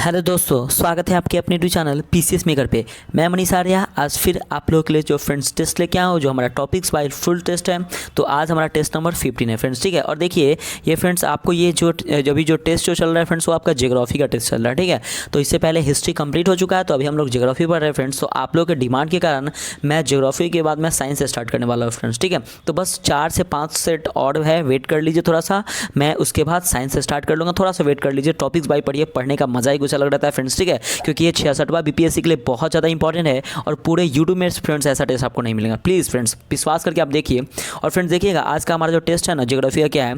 Hello दोस्तों, स्वागत है आपके अपने यूट्यूब चैनल पीसीएस मेकर पे। मैं मनीष आर्या आज फिर आप लोगों के लिए जो फ्रेंड्स टेस्ट लेके आया हूँ, जो हमारा टॉपिक्स वाइज फुल टेस्ट है। तो आज हमारा टेस्ट नंबर 15 है फ्रेंड्स, ठीक है। और देखिए ये फ्रेंड्स, आपको ये जो अभी जो टेस्ट जो चल रहा है फ्रेंड्स, वो आपका ज्योग्राफी का टेस्ट चल रहा है, ठीक है। तो इससे पहले हिस्ट्री कंप्लीट हो चुका है, तो अभी हम लोग ज्योग्राफी पढ़ रहे हैं फ्रेंड्स। तो आप लोगों के डिमांड के कारण मैं ज्योग्राफी के बाद मैं साइंस से स्टार्ट करने वाला हूँ फ्रेंड्स, ठीक है। तो बस 4 से 5 सेट और है, वेट कर लीजिए थोड़ा सा, मैं उसके बाद साइंस से स्टार्ट कर लूँगा। थोड़ा सा वेट कर लीजिए, टॉपिक्स बाई पढ़िए, पढ़ने का मजा ही कुछ अलग रहता है फ्रेंड्स, ठीक है। क्योंकि ये 66वां बीपीएससी के लिए बहुत ज़्यादा इंपॉर्टेंट है और पूरे यूट्यूब में फ्रेंड्स ऐसा टेस्ट आपको नहीं मिलेगा। प्लीज़ फ्रेंड्स विश्वास करके आप देखिए। और फ्रेंड्स देखिएगा, आज का हमारा जो टेस्ट है ना ज्योग्राफी का, क्या है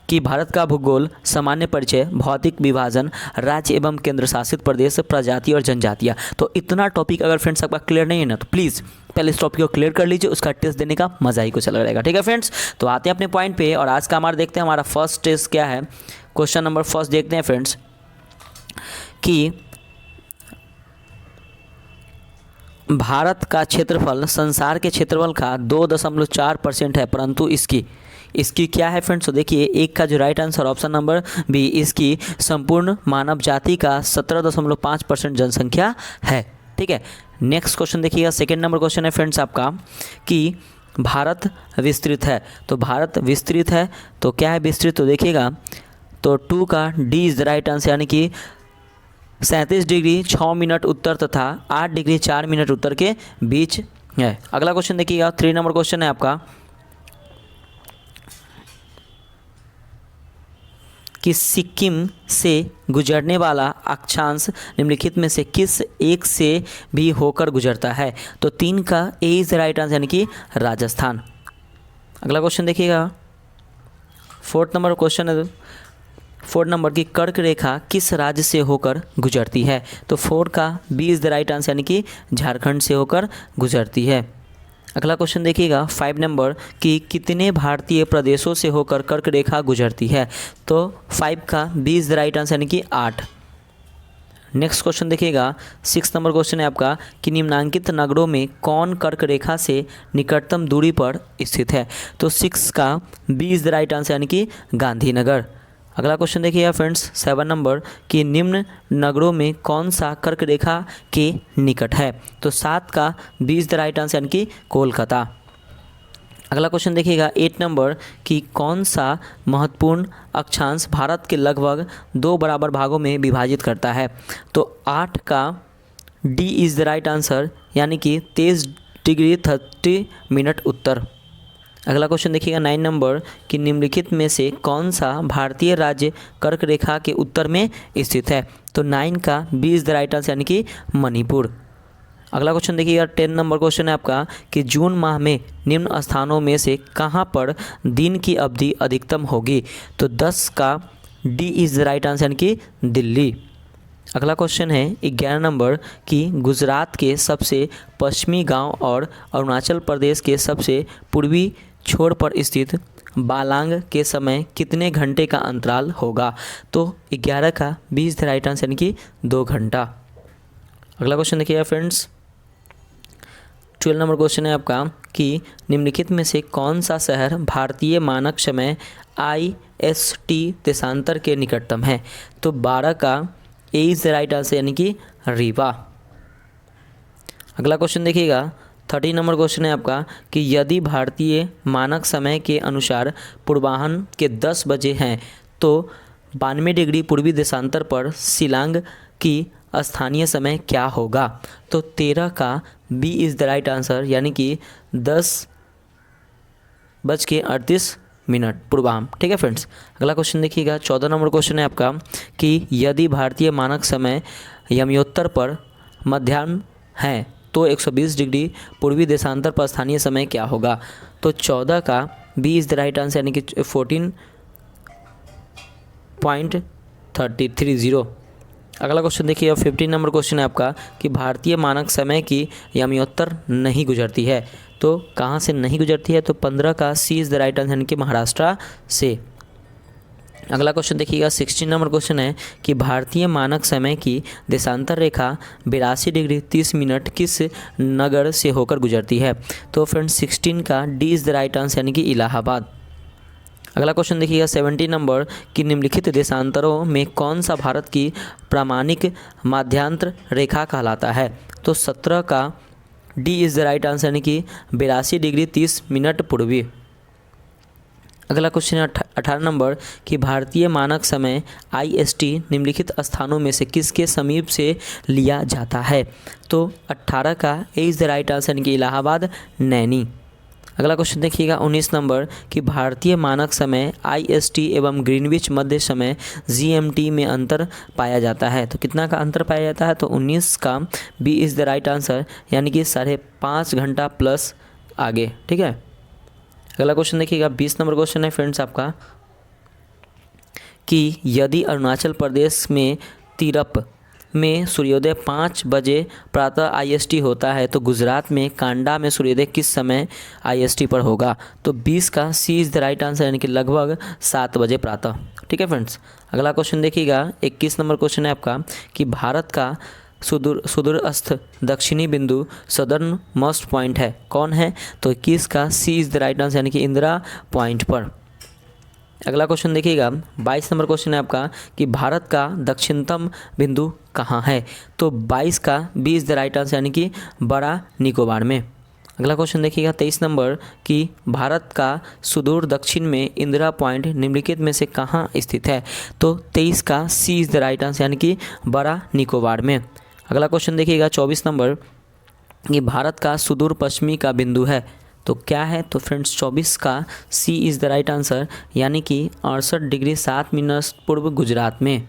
कि भारत का भूगोल, सामान्य परिचय, भौतिक विभाजन, राज्य एवं केंद्र शासित प्रदेश, प्रजाति और जनजातियाँ। तो इतना टॉपिक अगर फ्रेंड्स आपका क्लियर नहीं है ना, तो प्लीज़ पहले इस टॉपिक को क्लियर कर लीजिए, उसका टेस्ट देने का मजा ही कुछ अलग रहेगा, ठीक है फ्रेंड्स। तो आते हैं अपने पॉइंट पे, और आज का हमारा देखते हैं हमारा फर्स्ट टेस्ट क्या है। क्वेश्चन नंबर फर्स्ट देखते हैं फ्रेंड्स कि भारत का क्षेत्रफल संसार के क्षेत्रफल का 2.4% है, परंतु इसकी क्या है फ्रेंड्स। तो देखिए एक का जो right answer option number B, इसकी संपूर्ण मानव जाति का 17.5% जनसंख्या है, ठीक है। नेक्स्ट क्वेश्चन देखिएगा, सेकेंड नंबर क्वेश्चन है फ्रेंड्स आपका कि भारत विस्तृत है। तो भारत विस्तृत है तो क्या है विस्तृत, तो देखिएगा तो 2 का D is the right answer, यानी कि 37 डिग्री 6 मिनट उत्तर तथा 8 डिग्री 4 मिनट उत्तर के बीच है। अगला क्वेश्चन देखिएगा, 3 नंबर क्वेश्चन है आपका कि सिक्किम से गुजरने वाला अक्षांश निम्नलिखित में से किस एक से भी होकर गुजरता है। तो 3 का ए इज द राइट आंसर, यानी कि राजस्थान। अगला क्वेश्चन देखिएगा, 4 नंबर क्वेश्चन है, 4 नंबर की कर्क रेखा किस राज्य से होकर गुजरती है। तो 4 का B is the right answer, यानी कि झारखंड से होकर गुजरती है। अगला क्वेश्चन देखिएगा 5 नंबर कि कितने भारतीय प्रदेशों से होकर कर्क रेखा गुजरती है। तो 5 का B is the right answer, यानी कि 8। नेक्स्ट क्वेश्चन देखिएगा 6 नंबर क्वेश्चन है आपका कि निम्नांकित नगरों में कौन कर्क रेखा से निकटतम दूरी पर स्थित है। तो 6 का B is the right answer, यानी कि गांधीनगर। अगला क्वेश्चन देखिएगा फ्रेंड्स 7 नंबर कि निम्न नगरों में कौन सा कर्क रेखा के निकट है। तो 7 का B is the right answer, यानी कि कोलकाता। अगला क्वेश्चन देखिएगा 8 नंबर कि कौन सा महत्वपूर्ण अक्षांश भारत के लगभग 2 बराबर भागों में विभाजित करता है। तो 8 का D is the right answer, यानी कि 23 डिग्री 30 मिनट उत्तर। अगला क्वेश्चन देखिएगा 9 नंबर कि निम्नलिखित में से कौन सा भारतीय राज्य कर्क रेखा के उत्तर में स्थित है। तो 9 का B is the right answer, यानी कि मणिपुर। अगला क्वेश्चन देखिएगा 10 नंबर क्वेश्चन है आपका कि जून माह में निम्न स्थानों में से कहाँ पर दिन की अवधि अधिकतम होगी। तो 10 का D is the right answer, यानी कि दिल्ली। अगला क्वेश्चन है 11 नंबर कि गुजरात के सबसे पश्चिमी गांव और अरुणाचल प्रदेश के सबसे पूर्वी छोर पर स्थित बालांग के समय कितने घंटे का अंतराल होगा। तो 11 का B is the right answer, यानी कि 2 घंटा। अगला क्वेश्चन देखिएगा फ्रेंड्स 12 नंबर क्वेश्चन है आपका कि निम्नलिखित में से कौन सा शहर भारतीय मानक समय IST देशांतर के निकटतम है। तो 12 का A is the right answer, यानी कि रीवा। अगला क्वेश्चन देखिएगा 13 नंबर क्वेश्चन है आपका कि यदि भारतीय मानक समय के अनुसार पूर्वाह्न के 10 बजे हैं तो 92 डिग्री पूर्वी देशांतर पर शिलांग की स्थानीय समय क्या होगा। तो 13 का B is the right answer, यानी कि 10:38 पूर्वाह्न, ठीक है फ्रेंड्स। अगला क्वेश्चन देखिएगा 14 नंबर क्वेश्चन है आपका कि यदि भारतीय मानक समय यमयोत्तर पर मध्याह्न है तो 120 डिग्री पूर्वी देशांतर पर स्थानीय समय क्या होगा। तो 14 का B is the right answer, यानी कि 14.330। अगला क्वेश्चन देखिए 15 नंबर क्वेश्चन है आपका कि भारतीय मानक समय की यमयोत्तर नहीं गुजरती है। तो कहाँ से नहीं गुजरती है। तो 15 का सी इज़ द राइट आंसर, यानी कि महाराष्ट्र से। अगला क्वेश्चन देखिएगा 16 नंबर क्वेश्चन है कि भारतीय मानक समय की देशांतर रेखा 82 डिग्री 30 मिनट किस नगर से होकर गुजरती है। तो फ्रेंड्स 16 का D is the right answer, यानी कि इलाहाबाद। अगला क्वेश्चन देखिएगा 70 नंबर कि निम्नलिखित देशांतरों में कौन सा भारत की प्रामाणिक माध्यांतर रेखा कहलाता है। तो 17 का D is the right answer, यानी कि 82 डिग्री 30 मिनट पूर्वी। अगला क्वेश्चन है 18 नंबर कि भारतीय मानक समय IST निम्नलिखित स्थानों में से किसके समीप से लिया जाता है। तो 18 का A is the right answer, यानी कि इलाहाबाद, नैनी। अगला क्वेश्चन देखिएगा 19 नंबर कि भारतीय मानक समय IST एवं ग्रीनविच मध्य समय GMT में अंतर पाया जाता है। तो कितना का अंतर पाया जाता है। तो 19 का B is the right answer, यानी कि 5.5 घंटा प्लस आगे। ठीक है। अगला क्वेश्चन देखिएगा 20 नंबर क्वेश्चन है फ्रेंड्स आपका कि यदि अरुणाचल प्रदेश में तिरप में सूर्योदय 5 बजे प्रातः IST होता है तो गुजरात में कांडा में सूर्योदय किस समय IST पर होगा। तो 20 का सी इज़ द राइट आंसर, यानी कि लगभग 7 बजे प्रातः। ठीक है फ्रेंड्स। अगला क्वेश्चन देखिएगा 21 नंबर क्वेश्चन है आपका कि भारत का सुदूरस्थ दक्षिणी बिंदु सदर्न मोस्ट पॉइंट है, कौन है। तो 21 का सी इज़ द राइट आंसर, यानी कि इंदिरा पॉइंट पर। अगला क्वेश्चन देखिएगा 22 नंबर क्वेश्चन है आपका कि भारत का दक्षिणतम बिंदु कहाँ है। तो 22 का B is the right answer, यानी कि बड़ा निकोबार में। अगला क्वेश्चन देखिएगा 23 नंबर कि भारत का सुदूर दक्षिण में इंदिरा पॉइंट निम्नलिखित में से कहाँ स्थित है। तो 23 का सी इज़ द राइट आंसर, यानी कि बड़ा निकोबार में। अगला क्वेश्चन देखिएगा 24 नंबर कि भारत का सुदूर पश्चिमी का बिंदु है तो क्या है। तो फ्रेंड्स 24 का सी इज़ द राइट आंसर, यानी कि 68 डिग्री 7 मिनट पूर्व गुजरात में।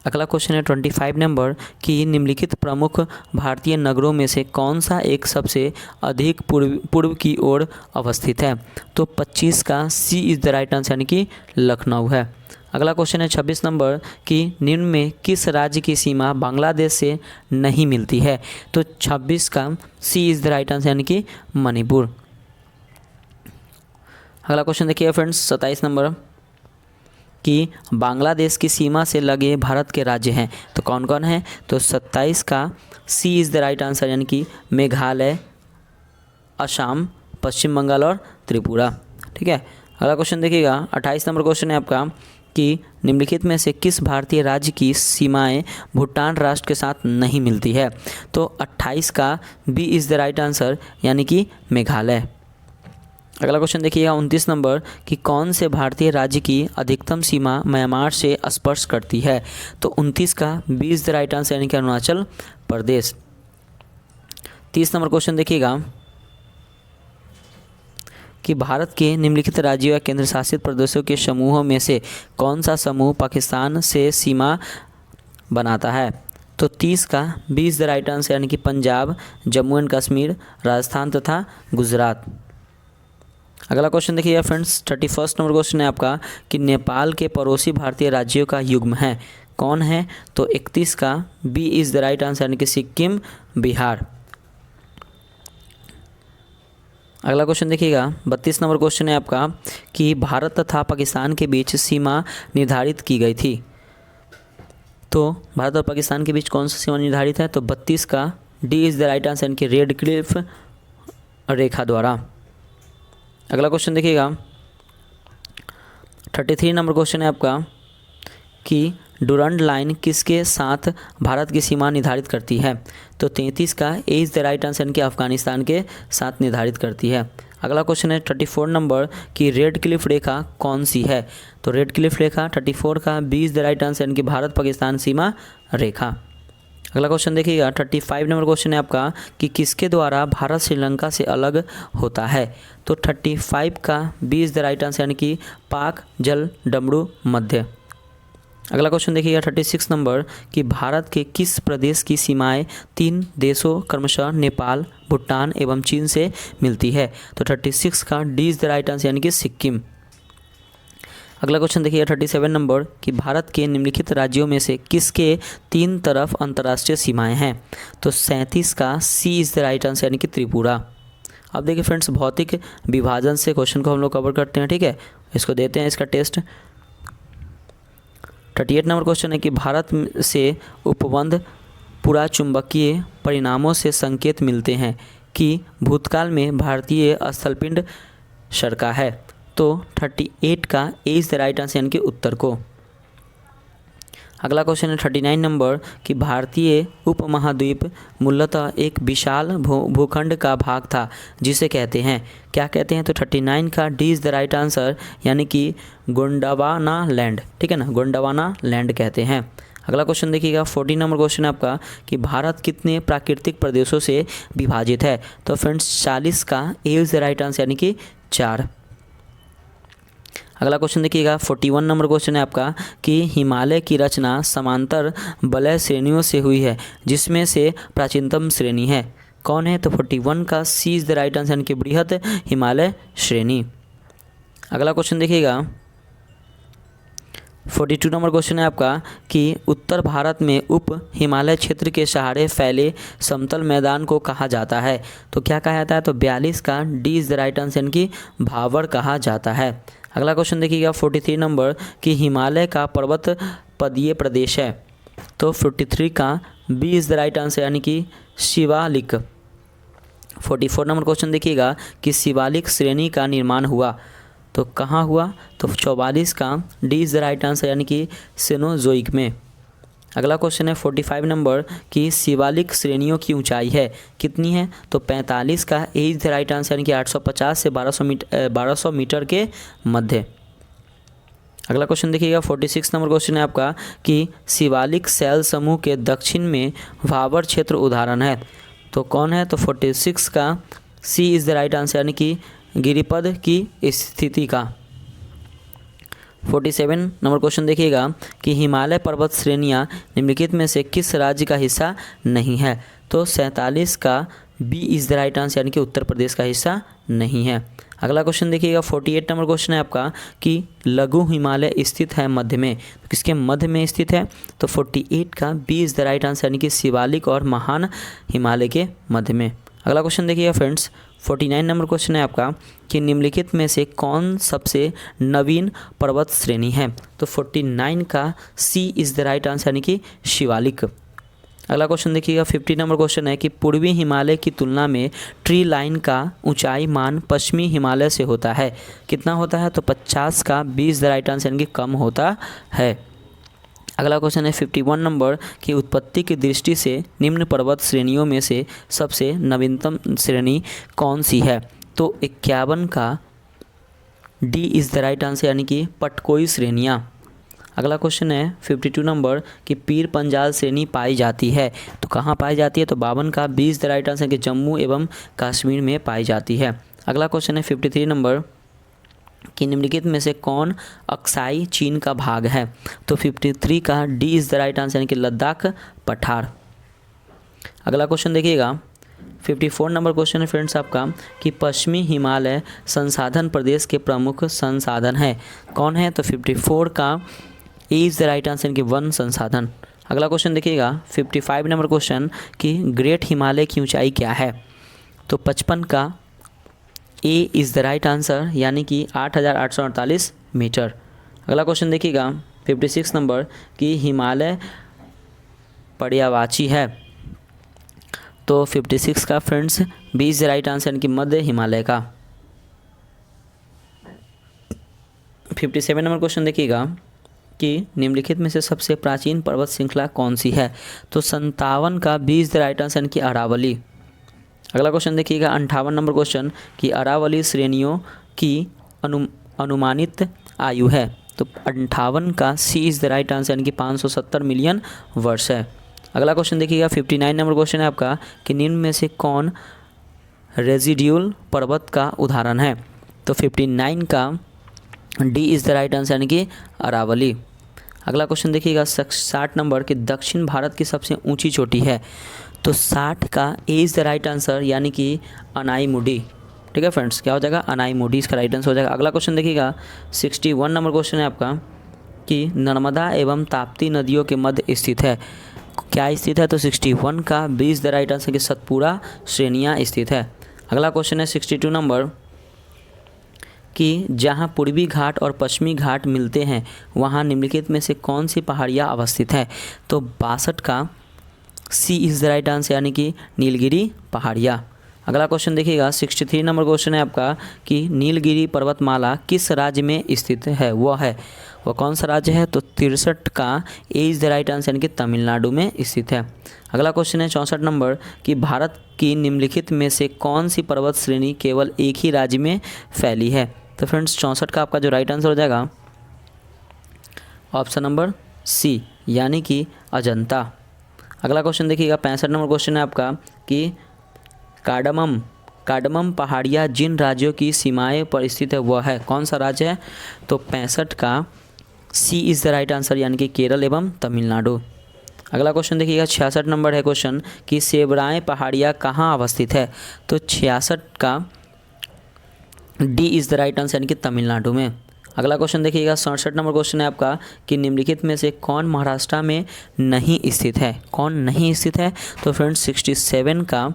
अगला क्वेश्चन है 25 नंबर कि निम्नलिखित प्रमुख भारतीय नगरों में से कौन सा एक सबसे अधिक पूर्व की ओर अवस्थित है। तो 25 का सी इज़ द राइट आंसर, यानी कि लखनऊ है। अगला क्वेश्चन है 26 नंबर कि निम्न में किस राज्य की सीमा बांग्लादेश से नहीं मिलती है। तो 26 का सी इज़ द राइट आंसर, यानी कि मणिपुर। अगला क्वेश्चन देखिए फ्रेंड्स 27 नंबर कि बांग्लादेश की सीमा से लगे भारत के राज्य हैं तो कौन कौन है। तो 27 का सी इज़ द राइट आंसर, यानी कि मेघालय, असम, पश्चिम बंगाल और त्रिपुरा। ठीक है। अगला क्वेश्चन देखिएगा 28 नंबर क्वेश्चन है आपका कि निम्नलिखित में से किस भारतीय राज्य की सीमाएं भूटान राष्ट्र के साथ नहीं मिलती है। तो 28 का B is the right answer, यानी कि मेघालय। अगला क्वेश्चन देखिएगा 29 नंबर कि कौन से भारतीय राज्य की अधिकतम सीमा म्यांमार से स्पर्श करती है। तो 29 का B is the right answer, यानी कि अरुणाचल प्रदेश। 30 नंबर क्वेश्चन देखिएगा कि भारत के निम्नलिखित राज्यों या केंद्र शासित प्रदेशों के समूहों में से कौन सा समूह पाकिस्तान से सीमा बनाता है। तो 30 का B is the right answer, यानी कि पंजाब, जम्मू एंड कश्मीर, राजस्थान तथा गुजरात। अगला क्वेश्चन देखिएगा फ्रेंड्स 31 नंबर क्वेश्चन है आपका कि नेपाल के पड़ोसी भारतीय राज्यों का युग्म है, कौन है। तो 31 का B is the right answer, यानी कि सिक्किम, बिहार। अगला क्वेश्चन देखिएगा 32 नंबर क्वेश्चन है आपका कि भारत तथा पाकिस्तान के बीच सीमा निर्धारित की गई थी। तो भारत और पाकिस्तान के बीच कौन सी सीमा निर्धारित है। तो 32 का D is the right answer, यानी कि रेड क्लिफ रेखा द्वारा। अगला क्वेश्चन देखिएगा 33 नंबर क्वेश्चन है आपका कि डुरंड लाइन किसके साथ भारत की सीमा निर्धारित करती है। तो 33 का A is the right answer, यानी कि अफगानिस्तान के साथ निर्धारित करती है। अगला क्वेश्चन है 34 नंबर कि रेड क्लिफ रेखा कौन सी है। तो रेड क्लिफ रेखा 34 का B is the right answer, यानी कि भारत पाकिस्तान सीमा रेखा। अगला क्वेश्चन देखिएगा 35 नंबर क्वेश्चन है आपका कि किसके द्वारा भारत श्रीलंका से अलग होता है। तो 35 का B is the right answer, यानी कि पाक जल डमरू मध्य। अगला क्वेश्चन देखिएगा 36 नंबर कि भारत के किस प्रदेश की सीमाएं 3 देशों क्रमशः नेपाल, भूटान एवं चीन से मिलती है। तो 36 का D is the right answer, यानी कि सिक्किम। अगला क्वेश्चन देखिए 37 नंबर कि भारत के निम्नलिखित राज्यों में से किसके 3 तरफ अंतर्राष्ट्रीय सीमाएं हैं। तो 37 का सी इज़ द राइट आंसर, यानी कि त्रिपुरा। अब देखिए फ्रेंड्स भौतिक विभाजन से क्वेश्चन को हम लोग कवर करते हैं। ठीक है, इसको देते हैं इसका टेस्ट। 38 नंबर क्वेश्चन है कि भारत से उपबंध पुरा चुंबकीय परिणामों से संकेत मिलते हैं कि भूतकाल में भारतीय स्थलपिंड सरका है। तो 38 का A is the right answer यानी कि उत्तर को। अगला क्वेश्चन है 39 नंबर कि भारतीय उपमहाद्वीप मूलतः एक विशाल भूखंड का भाग था जिसे कहते हैं, क्या कहते हैं? तो 39 का D is the right answer यानी कि गोंडवाना लैंड, ठीक है ना, गोंडवाना लैंड कहते हैं। अगला क्वेश्चन देखिएगा 40 नंबर क्वेश्चन है आपका कि भारत कितने प्राकृतिक प्रदेशों से विभाजित है? तो फ्रेंड्स 40 का A is the right answer यानी कि 4। अगला क्वेश्चन देखिएगा 41 नंबर क्वेश्चन है आपका कि हिमालय की रचना समांतर वलय श्रेणियों से हुई है जिसमें से प्राचीनतम श्रेणी है, कौन है? तो 41 का सी इज़ द राइट आंसर यानी कि बृहत हिमालय श्रेणी। अगला क्वेश्चन देखिएगा 42 नंबर क्वेश्चन है आपका कि उत्तर भारत में उप हिमालय क्षेत्र के सहारे फैले समतल मैदान को कहा जाता है, तो क्या कहा जाता है? तो 42 का D is the right answer यानी कि भावर कहा जाता है। अगला क्वेश्चन देखिएगा 43 नंबर कि हिमालय का पर्वत पदीय प्रदेश है, तो 43 का B is the right answer यानी कि शिवालिक। 44 नंबर क्वेश्चन देखिएगा कि शिवालिक श्रेणी का निर्माण हुआ, तो कहाँ हुआ? तो 44 का D is the right answer यानी कि सेनोजोइक में। अगला क्वेश्चन है 45 नंबर कि शिवालिक श्रेणियों की ऊंचाई है कितनी है? तो 45 का A is the right answer यानी कि 850 से 1200 मीटर के मध्य। अगला क्वेश्चन देखिएगा 46 नंबर क्वेश्चन है आपका कि शिवालिक शैल समूह के दक्षिण में भावर क्षेत्र उदाहरण है, तो कौन है? तो 46 का सी इज़ द राइट आंसर यानी कि गिरिपद की स्थिति का। 47 नंबर क्वेश्चन देखिएगा कि हिमालय पर्वत श्रेणियाँ निम्नलिखित में से किस राज्य का हिस्सा नहीं है? तो 47 का B is the right answer यानी कि उत्तर प्रदेश का हिस्सा नहीं है। अगला क्वेश्चन देखिएगा 48 नंबर क्वेश्चन है आपका कि लघु हिमालय स्थित है मध्य में, तो किसके मध्य में स्थित है? तो 48 का B is the right answer यानी कि शिवालिक और महान हिमालय के मध्य में। अगला क्वेश्चन देखिएगा फ्रेंड्स 49 नंबर क्वेश्चन है आपका कि निम्नलिखित में से कौन सबसे नवीन पर्वत श्रेणी है? तो 49 का सी इज़ द राइट आंसर यानी कि शिवालिक। अगला क्वेश्चन देखिएगा 50 नंबर क्वेश्चन है कि पूर्वी हिमालय की तुलना में ट्री लाइन का ऊंचाई मान पश्चिमी हिमालय से होता है, कितना होता है? तो 50 का B is the right answer यानी कि कम होता है। अगला क्वेश्चन है 51 नंबर की उत्पत्ति की दृष्टि से निम्न पर्वत श्रेणियों में से सबसे नवीनतम श्रेणी कौन सी है? तो 51 का D is the right answer यानी कि पटकोई श्रेणियाँ। अगला क्वेश्चन है 52 नंबर कि पीर पंजाल श्रेणी पाई जाती है, तो कहाँ पाई जाती है? तो 52 का B is the right answer कि जम्मू एवं कश्मीर में पाई जाती है। अगला क्वेश्चन है 53 नंबर कि निम्नलिखित में से कौन अक्साई चीन का भाग है? तो 53 का D is the right answer यानी कि लद्दाख पठार। अगला क्वेश्चन देखिएगा 54 नंबर क्वेश्चन है फ्रेंड्स आपका कि पश्चिमी हिमालय संसाधन प्रदेश के प्रमुख संसाधन है, कौन है? तो 54 का A is the right answer यानी कि वन संसाधन। अगला क्वेश्चन देखिएगा 55 नंबर क्वेश्चन कि ग्रेट हिमालय की ऊंचाई क्या है? तो 55 का A is the right answer यानी कि 8848 मीटर। अगला क्वेश्चन देखिएगा 56 नंबर कि हिमालय पर्यायवाची है, तो 56 का friends B is the right answer यानी कि मध्य हिमालय का। 57 नंबर क्वेश्चन देखिएगा कि निम्नलिखित में से सबसे प्राचीन पर्वत श्रृंखला कौन सी है? तो 57 का B is the right answer यानी कि अरावली। अगला क्वेश्चन देखिएगा 58 नंबर क्वेश्चन कि अरावली श्रेणियों की अनुमानित आयु है, तो 58 का सी इज़ द राइट आंसर यानी कि 570 मिलियन वर्ष है। अगला क्वेश्चन देखिएगा 59 नंबर क्वेश्चन है आपका कि निम्न में से कौन रेजिड्यूल पर्वत का उदाहरण है? तो 59 का D is the right answer यानी कि अरावली। अगला क्वेश्चन देखिएगा 60 नंबर कि दक्षिण भारत की सबसे ऊंची चोटी है, तो 60 का A is the right answer यानी कि अनाईमुडी। ठीक है फ्रेंड्स, क्या हो जाएगा? अनाईमुडी इसका राइट आंसर हो जाएगा। अगला क्वेश्चन देखिएगा 61 नंबर क्वेश्चन है आपका कि नर्मदा एवं ताप्ती नदियों के मध्य स्थित है, क्या स्थित है? तो 61 का B is the right answer कि सतपुड़ा श्रेणियाँ स्थित है। अगला क्वेश्चन है 62 नंबर कि जहाँ पूर्वी घाट और पश्चिमी घाट मिलते हैं वहाँ निम्नलिखित में से कौन सी पहाड़ियाँ अवस्थित है? तो 62 का सी इज़ द राइट आंसर यानी कि नीलगिरी पहाड़ियाँ। अगला क्वेश्चन देखिएगा 63 नंबर क्वेश्चन है आपका कि नीलगिरी पर्वतमाला किस राज्य में स्थित है। वह कौन सा राज्य है, तो 63 का A is the right answer, यानी कि तमिलनाडु में स्थित है। अगला क्वेश्चन है 64 नंबर कि भारत की निम्नलिखित में से कौन सी पर्वत श्रेणी केवल एक ही राज्य में फैली है। तो फ्रेंड्स 64 का आपका जो राइट आंसर हो जाएगा ऑप्शन नंबर सी, यानी कि अजंता। अगला क्वेश्चन देखिएगा 65 नंबर क्वेश्चन है आपका कि कार्डमम पहाड़ियाँ जिन राज्यों की सीमाएं पर स्थित है वह है कौन सा राज्य है। तो 65 का सी इज़ द राइट आंसर, यानी कि केरल एवं तमिलनाडु। अगला क्वेश्चन देखिएगा 66 नंबर है क्वेश्चन कि सेबराएँ पहाड़ियाँ कहाँ अवस्थित है। तो 66 का D is the right answer, यानी कि तमिलनाडु में। अगला क्वेश्चन देखिएगा 67 नंबर क्वेश्चन है आपका कि निम्नलिखित में से कौन महाराष्ट्र में नहीं स्थित है। कौन नहीं स्थित है, तो फ्रेंड्स 67 का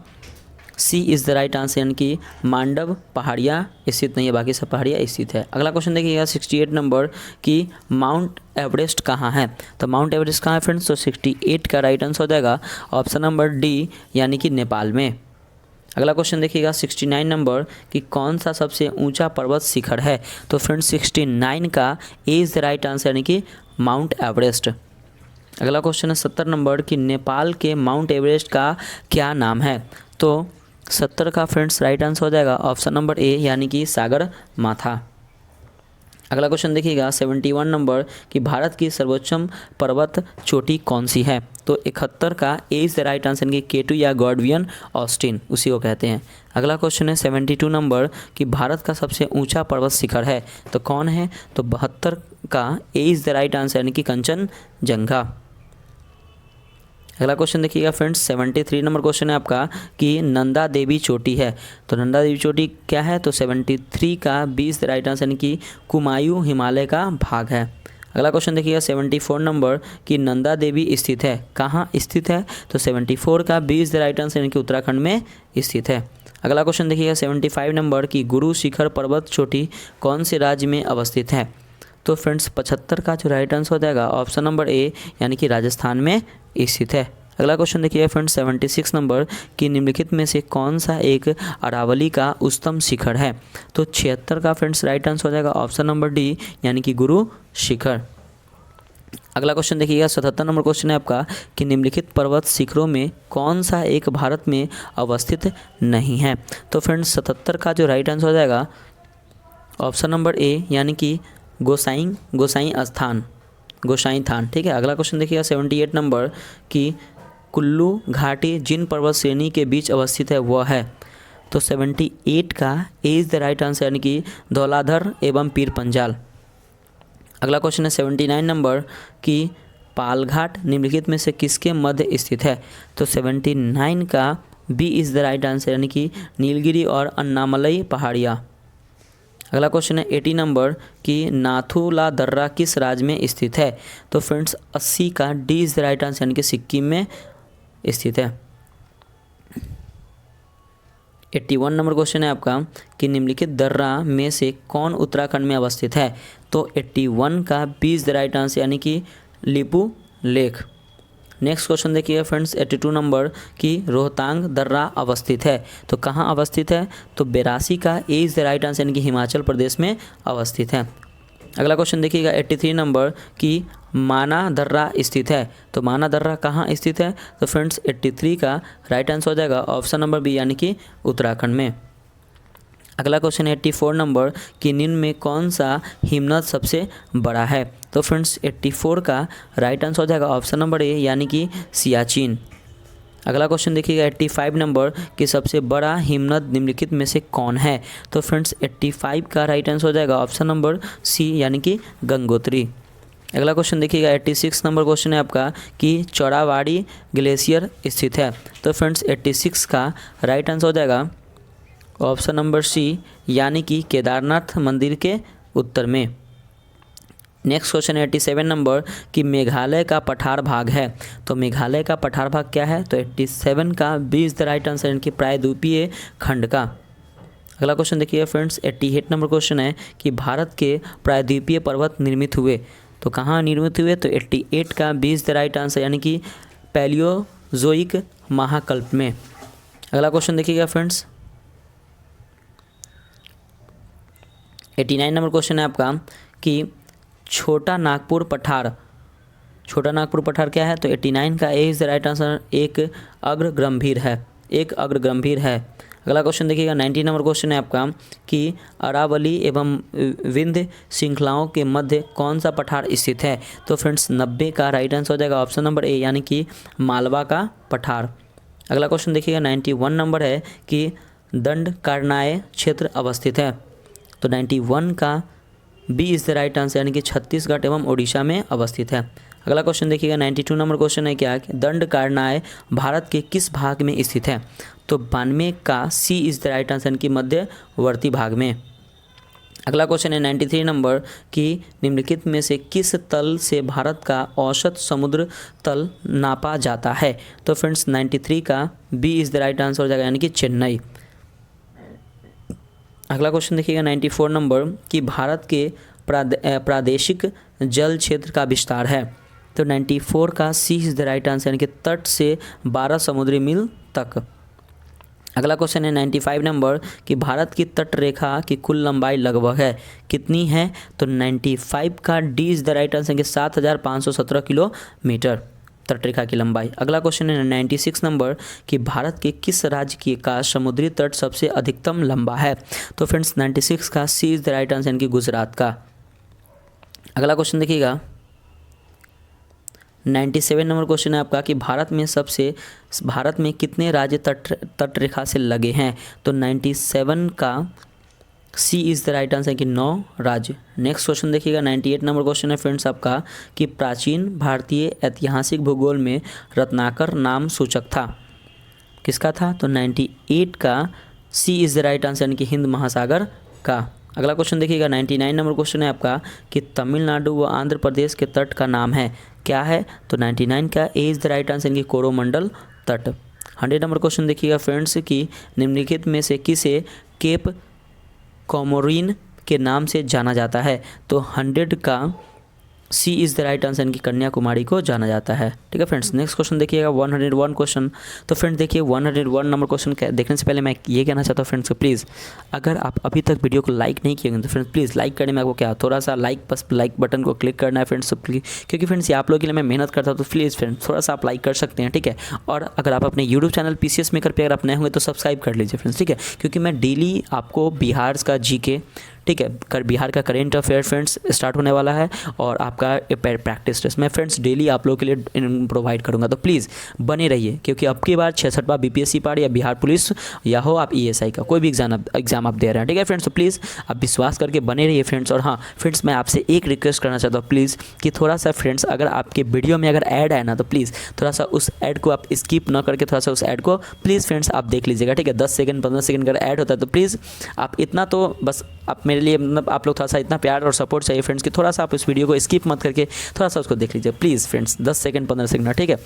सी इज़ द राइट आंसर, यानी कि मांडव पहाड़ियाँ स्थित नहीं है, बाकी सब पहाड़ियाँ स्थित है। अगला क्वेश्चन देखिएगा 68 नंबर कि माउंट एवरेस्ट कहाँ है। तो माउंट एवरेस्ट कहाँ है फ्रेंड्स, तो 68 का राइट आंसर हो जाएगा ऑप्शन नंबर डी, यानी कि नेपाल में। अगला क्वेश्चन देखिएगा 69 नंबर कि कौन सा सबसे ऊंचा पर्वत शिखर है। तो फ्रेंड्स 69 का A is the right answer, यानी कि माउंट एवरेस्ट। अगला क्वेश्चन है 70 नंबर कि नेपाल के माउंट एवरेस्ट का क्या नाम है। तो 70 का फ्रेंड्स राइट आंसर हो जाएगा ऑप्शन नंबर ए, यानी कि सागर माथा। अगला क्वेश्चन देखिएगा 71 नंबर कि भारत की सर्वोच्चम पर्वत चोटी कौन सी है। तो 71 का A is the right answer, यानी कि K2 या गॉडवियन ऑस्टिन, उसी को कहते हैं। अगला क्वेश्चन है 72 नंबर कि भारत का सबसे ऊंचा पर्वत शिखर है तो कौन है। तो 72 का A is the right answer, यानी कि कंचनजंगा। अगला क्वेश्चन देखिएगा फ्रेंड्स 73 नंबर क्वेश्चन है आपका कि नंदा देवी चोटी है। तो नंदा देवी चोटी क्या है, तो 73 का B is the right answer, यानी कि कुमायूं हिमालय का भाग है। अगला क्वेश्चन देखिएगा 74 नंबर कि नंदा देवी स्थित है, कहाँ स्थित है। तो 74 का B is the right answer, यानी कि उत्तराखंड में स्थित है। अगला क्वेश्चन देखिएगा 75 नंबर कि गुरु शिखर पर्वत चोटी कौन से राज्य में अवस्थित है। तो फ्रेंड्स 75 का जो राइट आंसर हो जाएगा ऑप्शन नंबर ए, यानी कि राजस्थान में स्थित है। अगला क्वेश्चन देखिए फ्रेंड्स 76 नंबर कि निम्नलिखित में से कौन सा एक अरावली का उच्चतम शिखर है। तो 76 का फ्रेंड्स राइट आंसर हो जाएगा ऑप्शन नंबर डी, यानी कि गुरु शिखर। अगला क्वेश्चन देखिएगा 77 नंबर क्वेश्चन है आपका कि निम्नलिखित पर्वत शिखरों में कौन सा एक भारत में अवस्थित नहीं है। तो फ्रेंड्स 77 का जो राइट आंसर हो जाएगा ऑप्शन नंबर ए, यानी कि गोसाई थान। ठीक है। अगला क्वेश्चन देखिएगा 78 नंबर कि कुल्लू घाटी जिन पर्वत श्रेणी के बीच अवस्थित है वह है। तो 78 का A is the right answer, यानी कि धौलाधर एवं पीर पंजाल। अगला क्वेश्चन है 79 नंबर कि पालघाट निम्नलिखित में से किसके मध्य स्थित है। तो 79 का B is the right answer, यानी कि नीलगिरी और अन्नामलई पहाड़ियाँ। अगला क्वेश्चन है 80 नंबर कि नाथुला दर्रा किस राज्य में स्थित है। तो फ्रेंड्स 80 का D is the right answer, यानी कि सिक्किम में स्थित है। 81 नंबर क्वेश्चन है आपका कि निम्नलिखित दर्रा में से कौन उत्तराखंड में अवस्थित है। तो 81 का B is the right answer, यानी कि लिपू लेक। नेक्स्ट क्वेश्चन देखिए फ्रेंड्स 82 नंबर कि रोहतांग दर्रा अवस्थित है। तो कहाँ अवस्थित है। तो 82 का A is the right answer, यानी कि हिमाचल प्रदेश में अवस्थित है। अगला क्वेश्चन देखिएगा 83 नंबर कि माना दर्रा स्थित है। तो माना दर्रा कहाँ स्थित है। तो फ्रेंड्स 83 का राइट आंसर हो जाएगा ऑप्शन नंबर बी, यानी कि उत्तराखंड में। अगला क्वेश्चन 84 नंबर कि निम्न में कौन सा हिमनद सबसे बड़ा है। तो फ्रेंड्स 84 का राइट आंसर हो जाएगा ऑप्शन नंबर ए, यानी कि सियाचिन। अगला क्वेश्चन देखिएगा 85 नंबर कि सबसे बड़ा हिमनद निम्नलिखित में से कौन है। तो फ्रेंड्स 85 का राइट आंसर हो जाएगा ऑप्शन नंबर सी, यानी कि गंगोत्री। अगला क्वेश्चन देखिएगा 86 नंबर क्वेश्चन है आपका कि चौड़ावाड़ी ग्लेशियर स्थित है। तो फ्रेंड्स 86 का राइट आंसर हो जाएगा ऑप्शन नंबर सी, यानी कि केदारनाथ मंदिर के उत्तर में। नेक्स्ट क्वेश्चन 87 नंबर कि मेघालय का पठार भाग है। तो मेघालय का पठार भाग क्या है। तो 87 का B is the right answer, यानी कि प्रायद्वीपीय खंड का। अगला क्वेश्चन देखिए फ्रेंड्स 88 नंबर क्वेश्चन है कि भारत के प्रायद्वीपीय पर्वत निर्मित हुए। तो कहाँ निर्मित हुए। तो 88 का B is the right answer, यानी कि पैलियोजोइक महाकल्प में। अगला क्वेश्चन देखिएगा फ्रेंड्स 89 नंबर क्वेश्चन है आपका कि छोटा नागपुर पठार क्या है? तो 89 का ए इज द राइट आंसर, एक अग्रगंभीर है। अगला क्वेश्चन देखिएगा 90 नंबर क्वेश्चन है आपका कि अरावली एवं विंध्य श्रृंखलाओं के मध्य कौन सा पठार स्थित है? तो फ्रेंड्स 90 का राइट आंसर हो जाएगा ऑप्शन नंबर ए, यानी कि मालवा का पठार। अगला क्वेश्चन देखिएगा 91 नंबर है कि दंडकारण्य क्षेत्र अवस्थित है? तो 91 का B is the right answer, यानी कि छत्तीसगढ़ एवं उड़ीसा में अवस्थित है। अगला क्वेश्चन देखिएगा 92 नंबर क्वेश्चन है क्या? दंडकारण्य भारत के किस भाग में स्थित है? तो 92 का सी इज़ द राइट आंसर, की मध्यवर्ती भाग में। अगला क्वेश्चन है 93 नंबर कि निम्नलिखित में से किस तल से भारत का औसत समुद्र तल नापा जाता है? तो फ्रेंड्स 93 का B is the right answer हो जाएगा, यानी कि चेन्नई। अगला क्वेश्चन देखिएगा 94 नंबर कि भारत के प्रादेशिक जल क्षेत्र का विस्तार है? तो 94 का सी इज़ द राइट आंसर, यानी कि तट से 12 समुद्री मील तक। अगला क्वेश्चन है 95 नंबर कि भारत की तट रेखा की कुल लंबाई लगभग है कितनी है? तो 95 का D is the right answer, कि 7517 किलोमीटर तट रेखा की लंबाई। अगला क्वेश्चन है 96 नंबर कि भारत के किस राज्य का समुद्री तट सबसे अधिकतम लंबा है? तो फ्रेंड्स 96 का सी इज़ द राइट आंसर, यानी कि गुजरात का। अगला क्वेश्चन देखिएगा 97 नंबर क्वेश्चन है आपका कि भारत में कितने राज्य तट रेखा से लगे हैं? तो 97 का सी इज़ द राइट आंसर, कि 9 राज्य। नेक्स्ट क्वेश्चन देखिएगा 98 नंबर क्वेश्चन है फ्रेंड्स आपका कि प्राचीन भारतीय ऐतिहासिक भूगोल में रत्नाकर नाम सूचक था, किसका था? तो 98 का सी इज़ द राइट आंसर, यानी कि हिंद महासागर का। अगला क्वेश्चन देखिएगा 99 नंबर क्वेश्चन है आपका कि तमिलनाडु व आंध्र प्रदेश के तट का नाम है, क्या है? तो 99 का A is the right answer, यानी कि कोरोमंडल तट। 100 नंबर क्वेश्चन देखिएगा फ्रेंड्स कि निम्नलिखित में से किसे केप कॉमोरिन के नाम से जाना जाता है? तो 100 का सी इज़ द राइट आंसर, की कन्याकुमारी को जाना जाता है। ठीक है फ्रेंड्स, नेक्स्ट क्वेश्चन देखिएगा 101 क्वेश्चन। तो फ्रेंड्स देखिए 101 नंबर क्वेश्चन देखने से पहले मैं ये कहना चाहता हूँ फ्रेंड्स को प्लीज़ अगर आप अभी तक वीडियो को लाइक नहीं किए तो फ्रेंड्स प्लीज़ लाइक करने में आपको क्या थोड़ा सा लाइक बटन को क्लिक करना है फ्रेंड्स, क्योंकि फ्रेंड्स ये आप लोगों के लिए मैं मेहनत करता हूँ, तो प्लीज़ फ्रेंड्स थोड़ा सा आप लाइक कर सकते हैं। ठीक है, और अगर आप अपने यूट्यूब चैनल PCS मेकर पे अगर आप नए होंगे तो सब्सक्राइब कर लीजिए फ्रेंड्स। ठीक है, क्योंकि मैं डेली आपको बिहार का GK, ठीक है, बिहार का करेंट अफेयर फ्रेंड्स स्टार्ट होने वाला है और आपका प्रैक्टिस टेस्ट मैं फ्रेंड्स डेली आप लोगों के लिए प्रोवाइड करूंगा, तो प्लीज़ बने रहिए, क्योंकि अब की बार 66वां BPSC पार्ट या बिहार पुलिस या हो आप ESI का कोई भी एग्जाम आप दे रहे हैं। ठीक है फ्रेंड्स, तो प्लीज़ आप विश्वास करके बने रहिए फ्रेंड्स। और हाँ फ्रेंड्स, मैं आपसे एक रिक्वेस्ट करना चाहता हूँ प्लीज़ कि थोड़ा सा फ्रेंड्स अगर आपके वीडियो में अगर ऐड है ना तो प्लीज़ थोड़ा सा उस ऐड को आप स्किप ना करके थोड़ा सा उस ऐड को प्लीज़ फ्रेंड्स आप देख लीजिएगा। ठीक है, 10 सेकंड 15 सेकंड अगर ऐड होता है तो प्लीज़ आप इतना तो बस आप मेरे लिए मतलब आप लोग थोड़ा सा इतना प्यार और सपोर्ट चाहिए फ्रेंड्स कि थोड़ा सा आप इस वीडियो को स्किप मत करके थोड़ा सा उसको देख लीजिए प्लीज़ फ्रेंड्स, 10 सेकंड 15 सेकंड। ठीक है,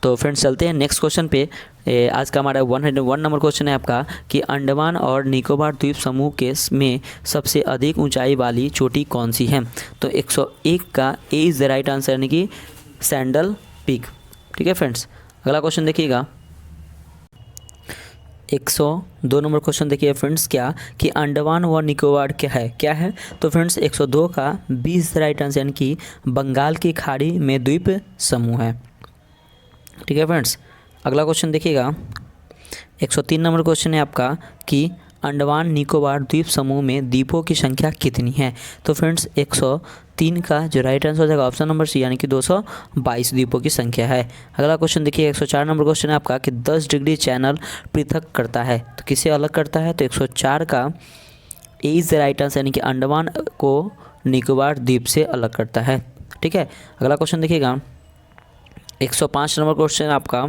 तो फ्रेंड्स चलते हैं नेक्स्ट क्वेश्चन पे। आज का हमारा 101 नंबर क्वेश्चन है आपका कि अंडमान और निकोबार द्वीप समूह के में सबसे अधिक ऊंचाई वाली चोटी कौन सी है? तो 101 का A is the right answer, यानी कि सैंडल पीक। ठीक है फ्रेंड्स, अगला क्वेश्चन देखिएगा 102 नंबर क्वेश्चन देखिए फ्रेंड्स क्या कि अंडमान व निकोबार क्या है? तो फ्रेंड्स 102 का B is the right answer, यानी कि बंगाल की खाड़ी में द्वीप समूह है। ठीक है फ्रेंड्स, अगला क्वेश्चन देखिएगा 103 नंबर क्वेश्चन है आपका कि अंडमान निकोबार द्वीप समूह में द्वीपों की संख्या कितनी है? तो फ्रेंड्स 103 का जो राइट आंसर हो जाएगा ऑप्शन नंबर सी, यानी कि 222 द्वीपों की संख्या है। अगला क्वेश्चन देखिए 104 नंबर क्वेश्चन है आपका कि 10 डिग्री चैनल पृथक करता है, तो किसे अलग करता है? तो 104 का A is the right answer, यानी कि अंडमान को निकोबार द्वीप से अलग करता है। ठीक है, अगला क्वेश्चन देखिएगा 105 नंबर क्वेश्चन आपका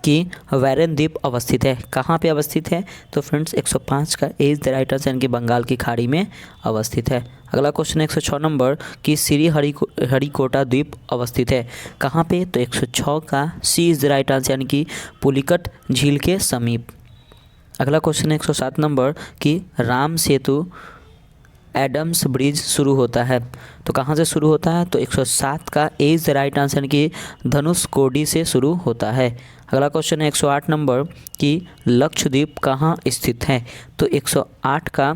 कि वैरन द्वीप अवस्थित है, कहाँ पे अवस्थित है? तो फ्रेंड्स 105 का A is the right answer, यानी कि बंगाल की खाड़ी में अवस्थित है। अगला क्वेश्चन 106 नंबर कि श्री हरिकोटा द्वीप अवस्थित है, कहाँ पे? तो 106 का सी इज़ द राइट आंसर, यानी कि पुलिकट झील के समीप। अगला क्वेश्चन 107 नंबर कि राम सेतु एडम्स ब्रिज शुरू होता है? तो कहाँ से शुरू होता है? तो 107 का ए इज द राइट आंसर कि धनुषकोडी से शुरू होता है। अगला क्वेश्चन है 108 नंबर कि लक्षद्वीप कहाँ स्थित है? तो 108 का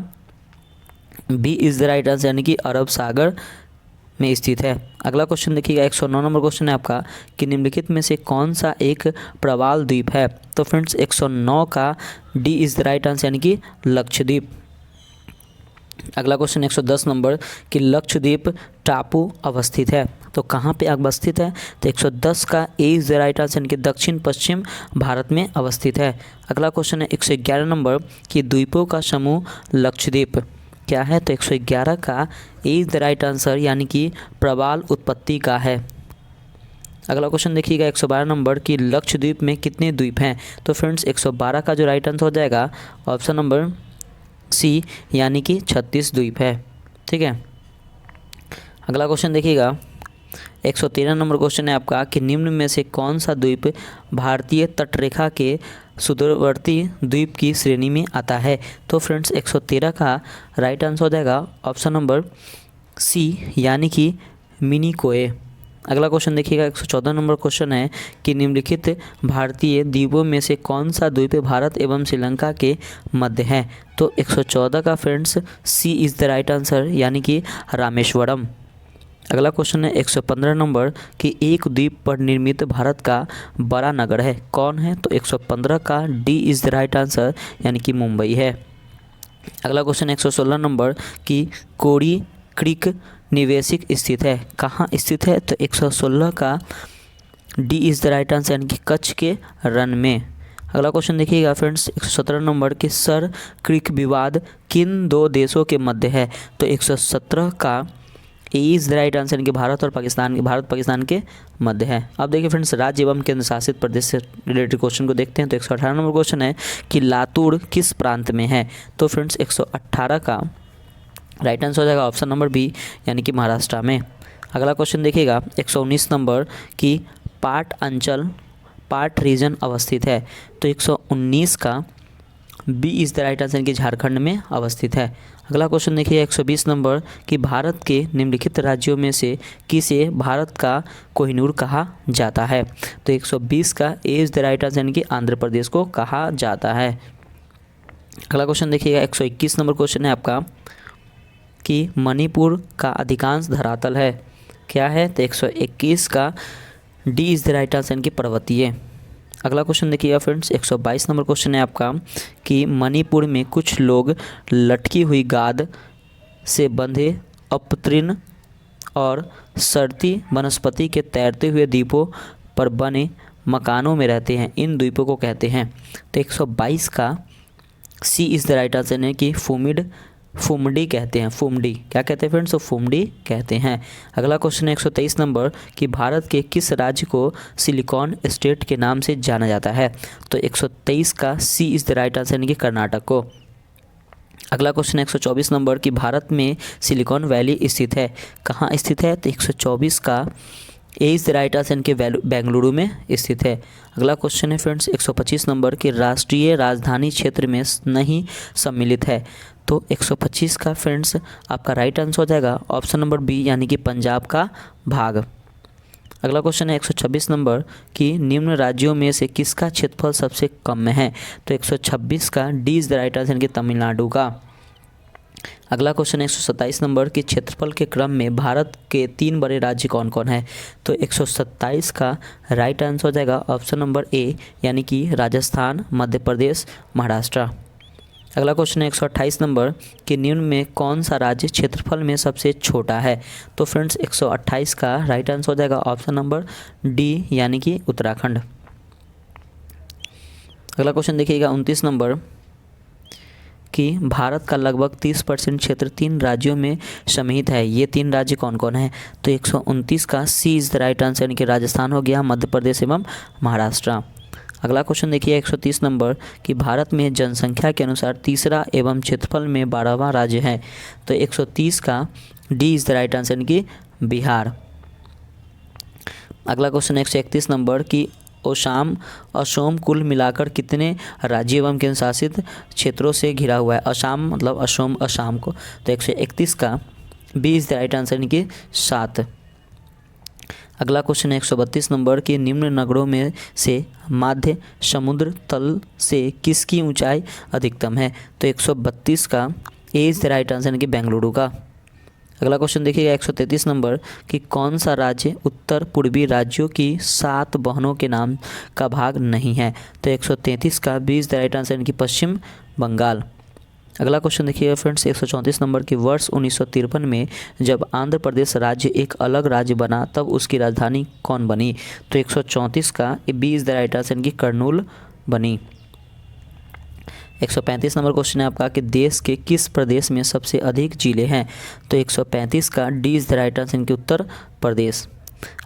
B is the right answer यानी कि अरब सागर में स्थित है। अगला क्वेश्चन देखिएगा 109 नंबर क्वेश्चन है आपका कि निम्नलिखित में से कौन सा एक प्रवाल द्वीप है? तो फ्रेंड्स 109 का D is the right answer यानी कि लक्षद्वीप। अगला क्वेश्चन 110 नंबर कि लक्षद्वीप टापू अवस्थित है, तो कहाँ पे अवस्थित है? तो 110 का ए इज द राइट आंसर यानी कि दक्षिण पश्चिम भारत में अवस्थित है। अगला क्वेश्चन है 111 नंबर कि द्वीपों का समूह लक्षद्वीप क्या है? तो 111 का ए इज द राइट आंसर यानी कि प्रवाल उत्पत्ति का है। अगला क्वेश्चन देखिएगा 112 नंबर कि लक्षद्वीप में कितने द्वीप हैं? तो फ्रेंड्स 112 का जो राइट आंसर हो जाएगा ऑप्शन नंबर सी यानी कि 36 द्वीप है। ठीक है। अगला क्वेश्चन देखिएगा 113 नंबर क्वेश्चन है आपका कि निम्न में से कौन सा द्वीप भारतीय तटरेखा के सुदूरवर्ती द्वीप की श्रेणी में आता है? तो फ्रेंड्स 113 का राइट आंसर हो जाएगा ऑप्शन नंबर सी यानी कि मिनिकोय। अगला क्वेश्चन देखिएगा 114 नंबर क्वेश्चन है कि निम्नलिखित भारतीय द्वीपों में से कौन सा द्वीप भारत एवं श्रीलंका के मध्य है? तो 114 का friends C is the right answer यानी कि रामेश्वरम। अगला क्वेश्चन है 115 नंबर कि एक द्वीप पर निर्मित भारत का बड़ा नगर है, कौन है? तो 115 का D is the right answer यानी कि मुंबई है। अगला क्वेश्चन 116 नंबर कि कोरी क्रीक निवेशिक स्थित है, कहाँ स्थित है? तो 116 का D is the right answer यानी कि कच्छ के रन में। अगला क्वेश्चन देखिएगा फ्रेंड्स 117 नंबर कि सर क्रीक विवाद किन दो देशों के मध्य है? तो 117 का A is the right answer यानी कि भारत पाकिस्तान के मध्य है। अब देखिए फ्रेंड्स राज्य एवं केंद्र शासित प्रदेश से रिलेटेड क्वेश्चन को देखते हैं। तो 118 नंबर क्वेश्चन है कि लातूर किस प्रांत में है? तो फ्रेंड्स 118 का राइट आंसर हो जाएगा ऑप्शन नंबर बी यानी कि महाराष्ट्र में। अगला क्वेश्चन देखिएगा 119 नंबर कि पाट रीजन अवस्थित है। तो 119 का B is the right answer कि झारखंड में अवस्थित है। अगला क्वेश्चन देखिए 120 नंबर कि भारत के निम्नलिखित राज्यों में से किसे भारत का कोहिनूर कहा जाता है? तो 120 का A is the right answer यानी कि आंध्र प्रदेश को कहा जाता है। अगला क्वेश्चन देखिएगा 121 नंबर क्वेश्चन है आपका कि मणिपुर का अधिकांश धरातल है, क्या है? तो 121 का D is the right answer यानी कि पर्वतीय। अगला क्वेश्चन देखिएगा फ्रेंड्स 122 नंबर क्वेश्चन है आपका कि मणिपुर में कुछ लोग लटकी हुई गाद से बंधे अपतृण और सड़ती वनस्पति के तैरते हुए द्वीपों पर बने मकानों में रहते हैं, इन द्वीपों को कहते हैं? तो 122 का सी इज़ द राइट आंसर है कि फुमडी कहते हैं। फुमडी क्या कहते हैं फ्रेंड्स? तो फुमडी कहते हैं। अगला क्वेश्चन है 123 नंबर कि भारत के किस राज्य को सिलिकॉन स्टेट के नाम से जाना जाता है? तो 123 का सी इज़ द राइट आंसर यानी कि कर्नाटक को। अगला क्वेश्चन है 124 नंबर कि भारत में सिलिकॉन वैली स्थित है, कहाँ स्थित है? तो 124 का A is the right answer यानी कि बेंगलुरु में स्थित है। अगला क्वेश्चन है फ्रेंड्स 125 नंबर कि राष्ट्रीय राजधानी क्षेत्र में नहीं सम्मिलित है। तो 125 का फ्रेंड्स आपका राइट आंसर हो जाएगा ऑप्शन नंबर बी यानी कि पंजाब का भाग। अगला क्वेश्चन है 126 नंबर कि निम्न राज्यों में से किसका क्षेत्रफल सबसे कम में है? तो 126 का D is the right answer यानी कि तमिलनाडु का। अगला क्वेश्चन है 127 नंबर कि क्षेत्रफल के क्रम में भारत के 3 बड़े राज्य कौन कौन है? तो 127 का राइट आंसर हो जाएगा ऑप्शन नंबर ए यानी कि राजस्थान, मध्य प्रदेश, महाराष्ट्र। अगला क्वेश्चन है 128 नंबर कि निम्न में कौन सा राज्य क्षेत्रफल में सबसे छोटा है? तो फ्रेंड्स 128 का राइट आंसर हो जाएगा ऑप्शन नंबर डी यानी कि उत्तराखंड। अगला क्वेश्चन देखिएगा 29 नंबर कि भारत का लगभग 30% क्षेत्र 3 राज्यों में समिहित है, ये 3 राज्य कौन कौन है? तो 129 का सी इज़ द राइट आंसर यानी कि राजस्थान हो गया, मध्य प्रदेश एवं महाराष्ट्र। अगला क्वेश्चन देखिए 130 नंबर कि भारत में जनसंख्या के अनुसार तीसरा एवं क्षेत्रफल में 12वां राज्य है। तो 130 का D is the right answer यानी कि बिहार। अगला क्वेश्चन 131 नंबर कि ओसाम असोम कुल मिलाकर कितने राज्य एवं केंद्र शासित क्षेत्रों से घिरा हुआ है? असम मतलब असोम असम को, तो 131 का B is the right answer यानी कि 7। अगला क्वेश्चन है 132 नंबर की निम्न नगरों में से माध्य समुद्र तल से किसकी ऊंचाई अधिकतम है? तो 132 का ए इज द राइट आंसर यानी कि बेंगलुरु का। अगला क्वेश्चन देखिएगा 133 नंबर कि कौन सा राज्य उत्तर पूर्वी राज्यों की 7 बहनों के नाम का भाग नहीं है? तो 133 का B is the right answer यानी कि पश्चिम बंगाल। अगला क्वेश्चन देखिएगा फ्रेंड्स 134 नंबर की वर्ष 1953 में जब आंध्र प्रदेश राज्य एक अलग राज्य बना तब उसकी राजधानी कौन बनी? तो 134 का B is the right answer यानी कि कर्नूल बनी। 135 नंबर क्वेश्चन है आपका कि देश के किस प्रदेश में सबसे अधिक जिले हैं? तो 135 का D is the right answer यानी कि उत्तर प्रदेश।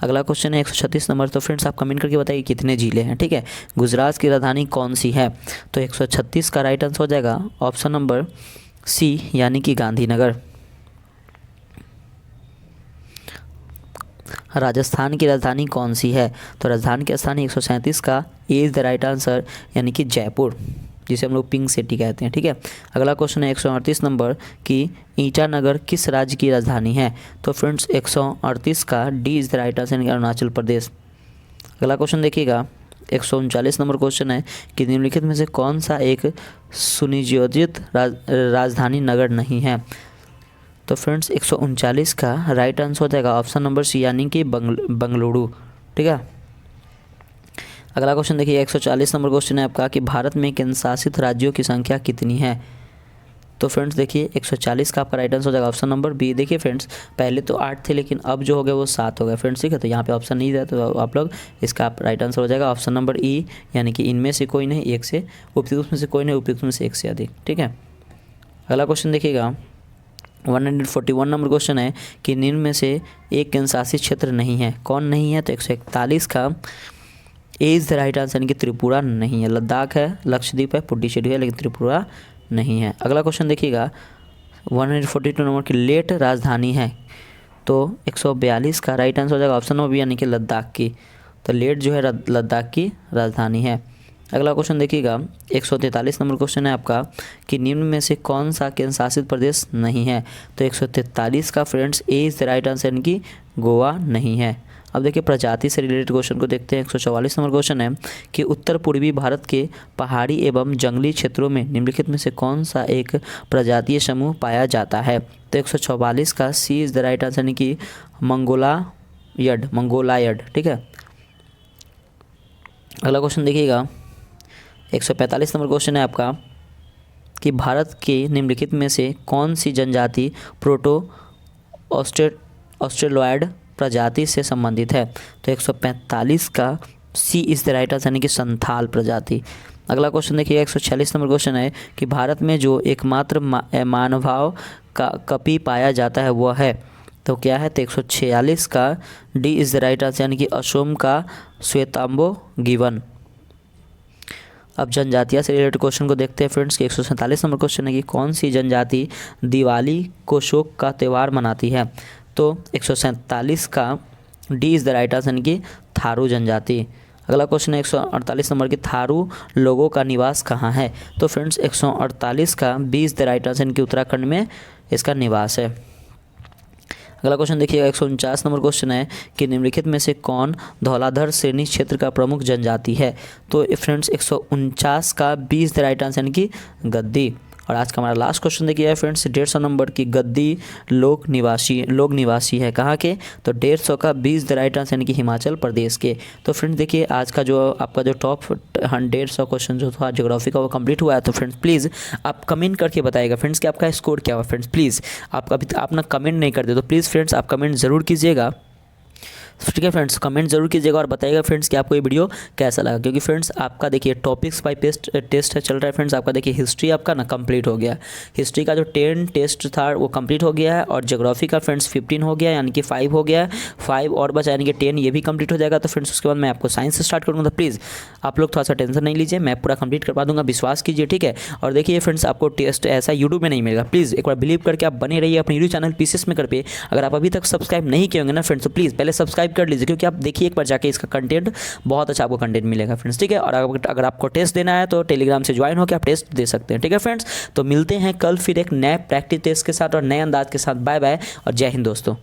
अगला क्वेश्चन है 136 नंबर। तो फ्रेंड्स आप कमेंट करके बताइए कितने जिले हैं, ठीक है। गुजरात की राजधानी कौन सी है? तो 136 का राइट आंसर हो जाएगा ऑप्शन नंबर सी यानी कि गांधीनगर। राजस्थान की राजधानी कौन सी है? तो राजधानी की राजधानी 137 का ए इज द राइट आंसर यानी कि जयपुर, जिसे हम लोग पिंक सिटी कहते हैं, ठीक है। अगला क्वेश्चन है 138 नंबर कि ईटानगर किस राज्य की राजधानी है? तो फ्रेंड्स 138 का D is the right answer यानी अरुणाचल प्रदेश। अगला क्वेश्चन देखिएगा 139 नंबर क्वेश्चन है कि निम्नलिखित में से कौन सा एक सुनियोजित राजधानी नगर नहीं है? तो फ्रेंड्स 139 का राइट आंसर हो जाएगा ऑप्शन नंबर सी यानी कि बंगलुरु, ठीक है। अगला क्वेश्चन देखिए 140 नंबर क्वेश्चन है आपका कि भारत में केंद्र शासित राज्यों की संख्या कितनी है? तो फ्रेंड्स देखिए 140 का आपका राइट आंसर हो जाएगा ऑप्शन नंबर बी। देखिए फ्रेंड्स पहले तो 8 थे लेकिन अब जो हो गए वो 7 हो गए फ्रेंड्स, ठीक है। तो यहाँ पे ऑप्शन नहीं है तो आप लोग इसका राइट आंसर हो जाएगा ऑप्शन नंबर ई यानी कि इनमें से कोई नहीं, एक से उपयुक्त में से कोई नहीं, उपयुक्त में से एक से अधिक, ठीक है। अगला क्वेश्चन देखिएगा 141 नंबर क्वेश्चन है कि निम्न में से एक केंद्र शासित क्षेत्र नहीं है, कौन नहीं है? तो 141 का A is the right answer यानी कि त्रिपुरा नहीं है। लद्दाख है, लक्षद्वीप है, पुडुचेरी है, लेकिन त्रिपुरा नहीं है। अगला क्वेश्चन देखिएगा 142 नंबर की लेट राजधानी है, तो 142 का राइट आंसर हो जाएगा ऑप्शन नंबर बी यानी कि लद्दाख की। तो लेट जो है लद्दाख की राजधानी है। अगला क्वेश्चन देखिएगा 143 नंबर क्वेश्चन है आपका कि निम्न में से कौन सा केंद्र शासित प्रदेश नहीं है? तो 143 का friends A is the right answer यानी कि गोवा नहीं है। अब देखिए प्रजाति से रिलेटेड क्वेश्चन को देखते हैं। 144 नंबर क्वेश्चन है कि उत्तर पूर्वी भारत के पहाड़ी एवं जंगली क्षेत्रों में निम्नलिखित में से कौन सा एक प्रजातीय समूह पाया जाता है? तो 144 का सी इज़ द राइट आंसर यानी कि मंगोलायड, ठीक है। अगला क्वेश्चन देखिएगा 145 नंबर क्वेश्चन है आपका कि भारत के निम्नलिखित में से कौन सी जनजाति प्रोटो ऑस्ट्रेलॉयड प्रजाति से संबंधित है? तो 145 का सी इज़ द राइट आंसर यानी कि संथाल प्रजाति। अगला क्वेश्चन देखिए 146 नंबर क्वेश्चन है कि भारत में जो एकमात्र मानवाव का कपि पाया जाता है वह है, तो क्या है? तो 146 का D is the right answer यानी कि असोम का श्वेतांबो गिवन। अब जनजातियाँ से रिलेटेड क्वेश्चन को देखते हैं फ्रेंड्स कि 147 नंबर क्वेश्चन है कि कौन सी जनजाति दिवाली को शोक का त्यौहार मनाती है? तो 147 का D is the right answer यानी कि थारू जनजाति। अगला क्वेश्चन है 148 नंबर की थारू लोगों का निवास कहाँ है? तो फ्रेंड्स 148 का B is the right answer यानी कि उत्तराखंड में इसका निवास है। अगला क्वेश्चन देखिएगा 149 नंबर क्वेश्चन है कि निम्नलिखित में से कौन धौलाधर श्रेणी क्षेत्र का प्रमुख जनजाति है? तो फ्रेंड्स 149 का B is the right answer यानी कि गद्दी। और आज का हमारा लास्ट क्वेश्चन देखिए फ्रेंड्स 150 नंबर की गद्दी लोग निवासी है कहाँ के? तो 150 का B is the right answer यानी कि हिमाचल प्रदेश के। तो फ्रेंड्स देखिए आज का जो आपका जो टॉप 150 क्वेश्चन जो था ज्योग्राफी का वो कंप्लीट हुआ है। तो फ्रेंड्स प्लीज़ आप कमेंट करके बताइएगा फ्रेंड्स कि आपका स्कोर क्या हुआ। फ्रेंड्स प्लीज़ आप ना कमेंट नहीं करते तो प्लीज़ फ्रेंड्स आप कमेंट ज़रूर कीजिएगा, ठीक है फ्रेंड्स। कमेंट जरूर कीजिएगा और बताइएगा फ्रेंड्स कि आपको ये वीडियो कैसा लगा, क्योंकि फ्रेंड्स आपका देखिए टॉपिक्स बाय टेस्ट है चल रहा है फ्रेंड्स। आपका देखिए हिस्ट्री आपका ना कंप्लीट हो गया, हिस्ट्री का जो 10 टेस्ट था वो कंप्लीट हो गया है और ज्योग्राफी का फ्रेंड्स 15 हो गया यानी कि 5 हो गया है, 5 और बचा यानी कि 10 ये भी कंप्लीट हो जाएगा। तो फ्रेंड्स उसके बाद मैं आपको साइंस से स्टार्ट करूँगा। तो प्लीज़ आप लोग थोड़ा सा टेंशन नहीं लीजिए, मैं पूरा कंप्लीट करवा दूँगा, विश्वास कीजिए, ठीक है। और देखिए फ्रेंड्स आपको टेस्ट ऐसा यूट्यूब में नहीं मिलेगा, प्लीज़ एक बार बिलीव करके आप बने रहिए अपने यूट्यूब चैनल पीसीएस मेकर पे। अगर आप अभी तक सब्सक्राइब नहीं किए होंगे ना फ्रेंड्स तो प्लीज़ पहले सब्सक्राइब कर कर लीजिए, क्योंकि आप देखिए एक बार जाके इसका कंटेंट बहुत अच्छा आपको कंटेंट मिलेगा फ्रेंड्स, ठीक है। और अगर आपको टेस्ट देना है तो टेलीग्राम से ज्वाइन होकर आप टेस्ट दे सकते हैं, ठीक है फ्रेंड्स। तो मिलते हैं कल फिर एक नए प्रैक्टिस टेस्ट के साथ और नए अंदाज के साथ। बाय बाय और जय हिंद दोस्तों।